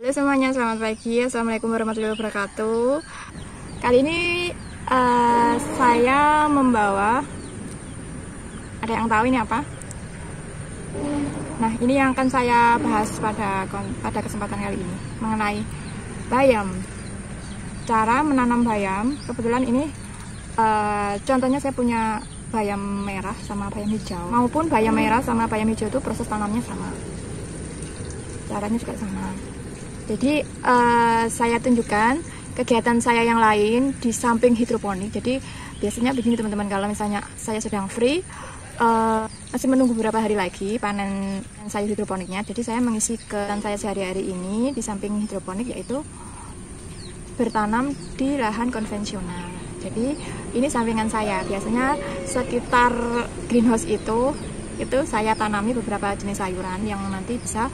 Halo semuanya, selamat pagi. Assalamualaikum warahmatullahi wabarakatuh. Kali ini saya membawa, ada yang tahu ini apa? Nah, ini yang akan saya bahas pada kesempatan kali ini mengenai bayam. Cara menanam bayam. Kebetulan ini contohnya saya punya bayam merah sama bayam hijau. Maupun bayam merah sama bayam hijau itu proses tanamnya sama. Caranya juga sama. Jadi saya tunjukkan kegiatan saya yang lain di samping hidroponik. Jadi biasanya begini teman-teman, kalau misalnya saya sedang free, masih menunggu beberapa hari lagi panen sayur hidroponiknya. Jadi saya mengisi kegiatan saya sehari-hari ini di samping hidroponik, yaitu bertanam di lahan konvensional. Jadi ini sampingan saya. Biasanya sekitar greenhouse itu saya tanami beberapa jenis sayuran yang nanti bisa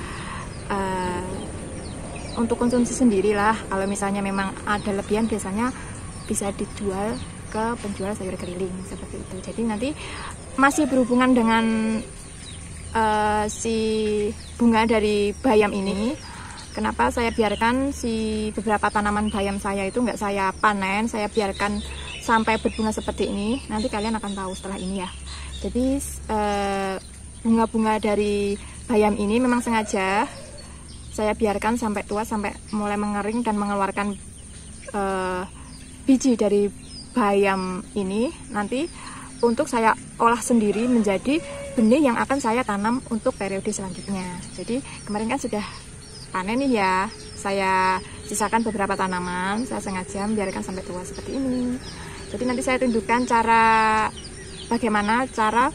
untuk konsumsi sendiri lah. Kalau misalnya memang ada lebihan, biasanya bisa dijual ke penjual sayur keliling seperti itu. Jadi nanti masih berhubungan dengan si bunga dari bayam ini. Kenapa saya biarkan si beberapa tanaman bayam saya itu nggak saya panen, saya biarkan sampai berbunga seperti ini. Nanti kalian akan tahu setelah ini ya. Jadi bunga-bunga dari bayam ini memang sengaja saya biarkan sampai tua, sampai mulai mengering dan mengeluarkan biji dari bayam ini. Nanti untuk saya olah sendiri menjadi benih yang akan saya tanam untuk periode selanjutnya. Jadi kemarin kan sudah panen nih ya, saya sisakan beberapa tanaman, saya sengaja biarkan sampai tua seperti ini. Jadi nanti saya tunjukkan bagaimana cara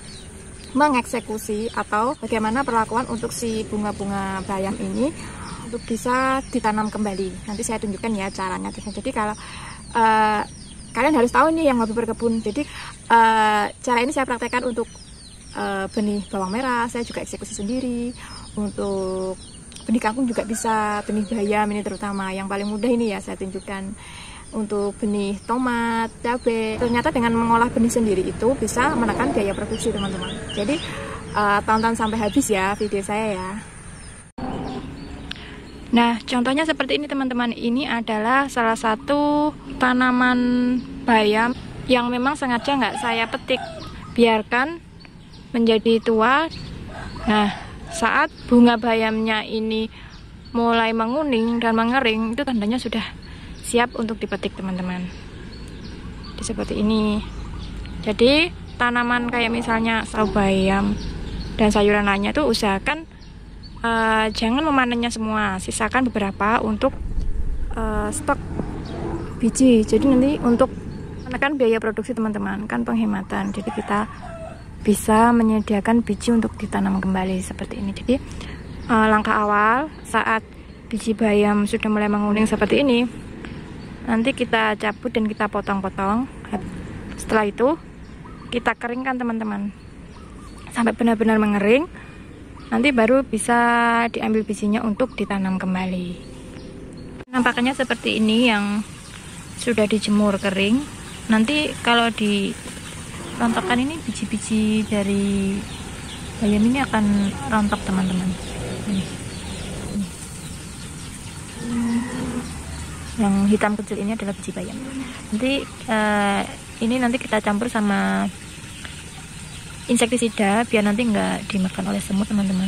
mengeksekusi atau bagaimana perlakuan untuk si bunga-bunga bayam ini untuk bisa ditanam kembali. Nanti saya tunjukkan ya caranya. Jadi kalau kalian harus tahu nih yang hobi berkebun. Jadi cara ini saya praktekkan untuk benih bawang merah, saya juga eksekusi sendiri. Untuk benih kangkung juga bisa, benih bayam ini terutama yang paling mudah ini ya saya tunjukkan. Untuk benih tomat, cabai, ternyata dengan mengolah benih sendiri itu bisa menekan biaya produksi teman-teman. Jadi tonton sampai habis ya video saya ya. Nah, contohnya seperti ini teman-teman. Ini adalah salah satu tanaman bayam yang memang sengaja nggak saya petik, biarkan menjadi tua. Nah, saat bunga bayamnya ini mulai menguning dan mengering, itu tandanya sudah siap untuk dipetik teman-teman. Seperti ini. Jadi tanaman kayak misalnya sawo bayam dan sayuran lainnya itu usahakan jangan memanennya semua, sisakan beberapa untuk stok biji. Jadi nanti untuk menekan biaya produksi teman-teman, kan penghematan. Jadi kita bisa menyediakan biji untuk ditanam kembali seperti ini. Jadi langkah awal saat biji bayam sudah mulai menguning seperti ini, nanti kita cabut dan kita potong-potong. Setelah itu kita keringkan teman-teman sampai benar-benar mengering. Nanti baru bisa diambil bijinya untuk ditanam kembali. Nampaknya seperti ini yang sudah dijemur kering. Nanti kalau dirontokkan ini, biji-biji dari bayam ini akan rontok teman-teman. Yang hitam kecil ini adalah biji bayam. Nanti ini nanti kita campur sama insektisida biar nanti nggak dimakan oleh semut teman-teman.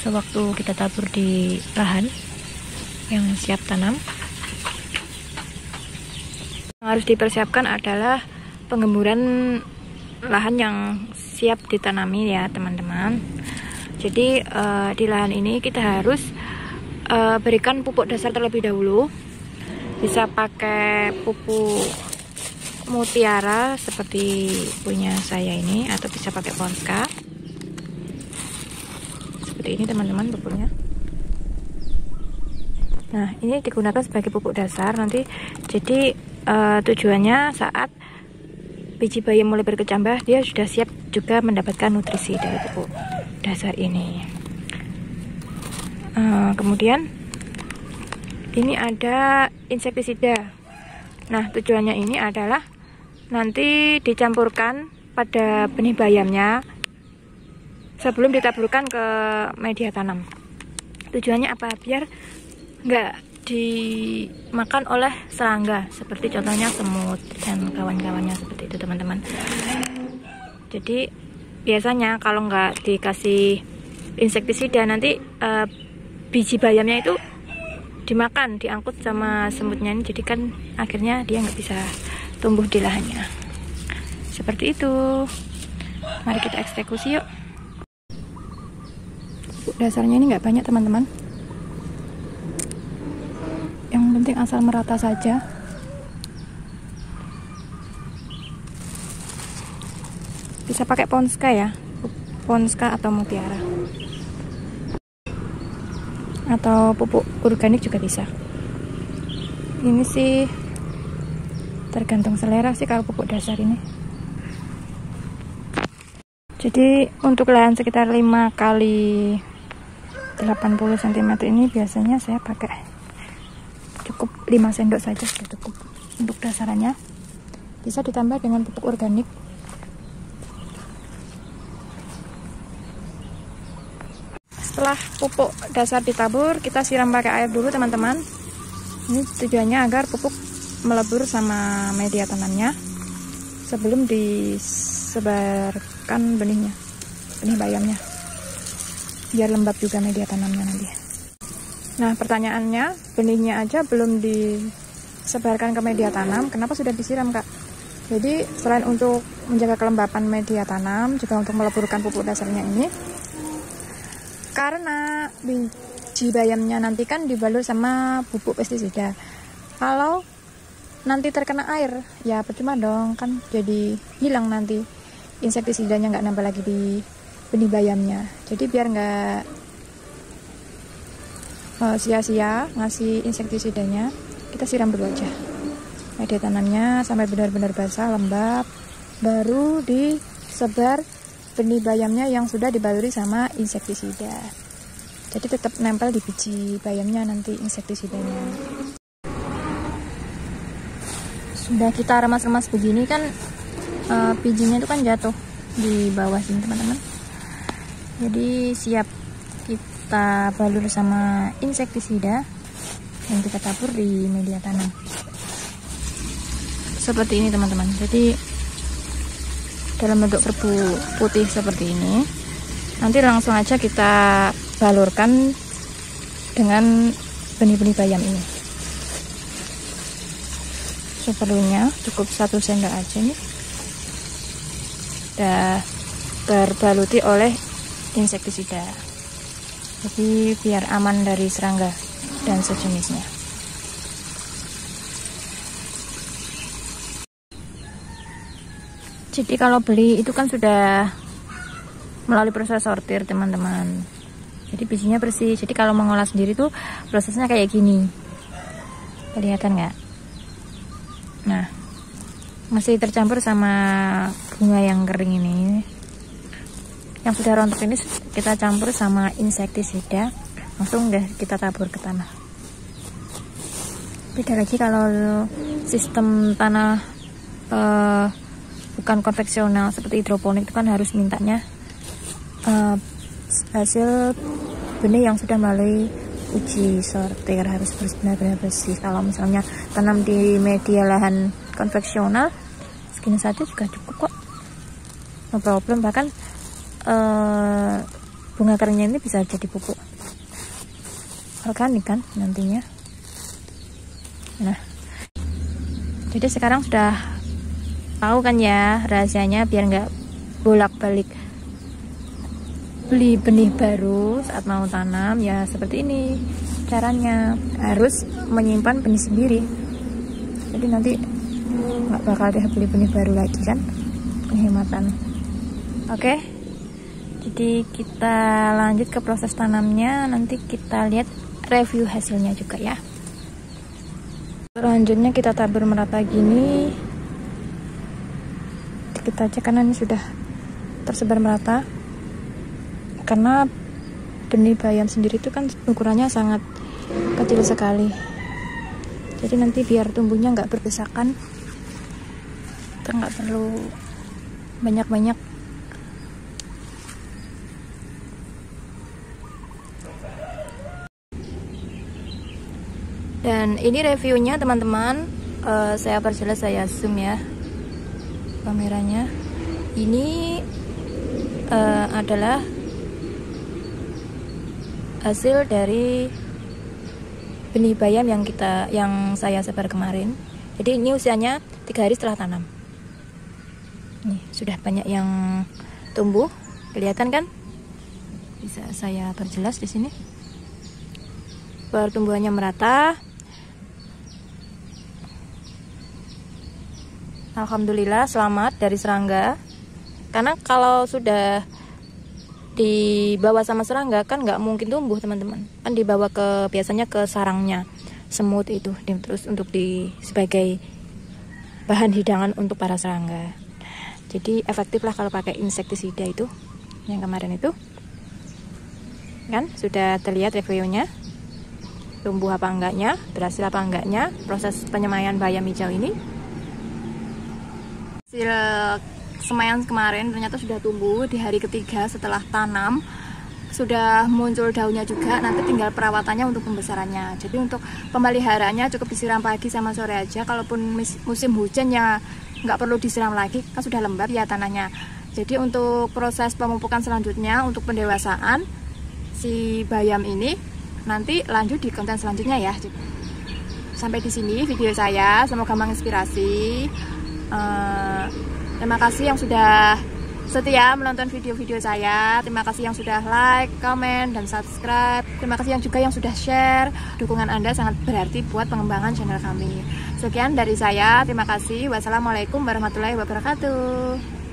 Sewaktu kita tabur di lahan yang siap tanam, yang harus dipersiapkan adalah penggemburan lahan yang siap ditanami ya teman-teman. Jadi di lahan ini kita harus berikan pupuk dasar terlebih dahulu. Bisa pakai pupuk mutiara seperti punya saya ini, atau bisa pakai Ponska seperti ini teman-teman pupuknya. Nah, ini digunakan sebagai pupuk dasar nanti. Jadi tujuannya saat biji bayam mulai berkecambah, dia sudah siap juga mendapatkan nutrisi dari pupuk dasar ini. Kemudian ini ada insektisida. Nah, tujuannya ini adalah nanti dicampurkan pada benih bayamnya sebelum ditaburkan ke media tanam. Tujuannya apa? Biar nggak dimakan oleh serangga, seperti contohnya semut dan kawan-kawannya seperti itu teman-teman. Jadi biasanya kalau nggak dikasih insektisida nanti biji bayamnya itu dimakan, diangkut sama semutnya ini, jadi kan akhirnya dia nggak bisa tumbuh di lahannya. Seperti itu. Mari kita eksekusi yuk. Dasarnya ini nggak banyak teman-teman, yang penting asal merata saja. Bisa pakai Ponska ya, Ponska atau Mutiara, atau pupuk organik juga bisa. Ini sih tergantung selera sih kalau pupuk dasar ini. Jadi untuk lahan sekitar 5 kali 80 cm ini biasanya saya pakai cukup 5 sendok saja sudah cukup untuk dasarannya. Bisa ditambah dengan pupuk organik. Setelah pupuk dasar ditabur, kita siram pakai air dulu teman-teman. Ini tujuannya agar pupuk melebur sama media tanamnya sebelum disebarkan benih bayamnya, biar lembab juga media tanamnya nanti. Nah pertanyaannya, benihnya aja belum disebarkan ke media tanam, kenapa sudah disiram kak? Jadi selain untuk menjaga kelembapan media tanam, juga untuk meleburkan pupuk dasarnya ini, karena biji bayamnya nanti kan dibalur sama bubuk pestisida. Kalau nanti terkena air, ya percuma dong, kan jadi hilang nanti insektisidanya, nggak nambah lagi di benih bayamnya. Jadi biar nggak sia-sia ngasih insektisidanya, kita siram dulu aja media tanamnya sampai benar-benar basah, lembab, baru disebar benih bayamnya yang sudah dibaluri sama insektisida. Jadi tetap nempel di biji bayamnya nanti insektisidanya. Sudah kita remas-remas begini kan, bijinya itu kan jatuh di bawah sini teman-teman. Jadi siap kita balur sama insektisida yang kita tabur di media tanam. Seperti ini teman-teman. Jadi dalam bentuk perbu putih seperti ini, nanti langsung aja kita balurkan dengan benih-benih bayam ini. Seperlunya cukup 1 sendok aja nih, udah terbaluti oleh insektisida, jadi biar aman dari serangga dan sejenisnya. Jadi kalau beli itu kan sudah melalui proses sortir teman-teman, jadi bijinya bersih. Jadi kalau mengolah sendiri tuh prosesnya kayak gini, kelihatan nggak? Nah, masih tercampur sama bunga yang kering ini. Yang sudah rontok ini kita campur sama insektisida, langsung deh kita tabur ke tanah. Beda lagi kalau sistem tanah bukan konvensional seperti hidroponik, itu kan harus mintanya hasil benih yang sudah melalui uji sortir, harus benar-benar bersih. Kalau misalnya tanam di media lahan konvensional, segini saja juga cukup kok, no problem. Bahkan bunga keringnya ini bisa jadi pupuk organik kan nantinya. Nah, jadi sekarang sudah tahu kan ya rahasianya, biar nggak bolak-balik beli benih baru saat mau tanam. Ya seperti ini caranya, harus menyimpan benih sendiri, jadi nanti nggak bakal deh beli benih baru lagi kan, penghematan. Oke, jadi kita lanjut ke proses tanamnya, nanti kita lihat review hasilnya juga ya. Selanjutnya kita tabur merata gini dikit aja karena ini sudah tersebar merata, karena benih bayam sendiri itu kan ukurannya sangat kecil sekali, jadi nanti biar tumbuhnya nggak berdesakan, kita nggak perlu banyak-banyak. Dan ini reviewnya teman-teman, saya perjelas, saya zoom ya kameranya. Ini adalah hasil dari benih bayam yang saya sebar kemarin. Jadi ini usianya 3 hari setelah tanam. Nih, sudah banyak yang tumbuh, kelihatan kan? Bisa saya perjelas di sini. Pertumbuhannya merata. Alhamdulillah selamat dari serangga. Karena kalau sudah dibawa sama serangga kan nggak mungkin tumbuh teman-teman. Kan dibawa biasanya ke sarangnya semut itu, terus untuk sebagai bahan hidangan untuk para serangga. Jadi efektif lah kalau pakai insektisida itu yang kemarin itu. Kan sudah terlihat reviewnya, tumbuh apa enggaknya, berhasil apa enggaknya proses penyemaian bayam hijau ini. Hasil semaian kemarin ternyata sudah tumbuh di hari ketiga setelah tanam, sudah muncul daunnya juga. Nanti tinggal perawatannya untuk pembesarannya. Jadi untuk pemeliharaannya cukup disiram pagi sama sore aja. Kalaupun musim hujan ya nggak perlu disiram lagi, kan sudah lembab ya tanahnya. Jadi untuk proses pemupukan selanjutnya untuk pendewasaan si bayam ini nanti lanjut di konten selanjutnya ya. Sampai di sini video saya, semoga menginspirasi. Terima kasih yang sudah setia menonton video-video saya. Terima kasih yang sudah like, komen, dan subscribe. Terima kasih juga yang sudah share. Dukungan Anda sangat berarti buat pengembangan channel kami. Sekian dari saya, terima kasih. Wassalamualaikum warahmatullahi wabarakatuh.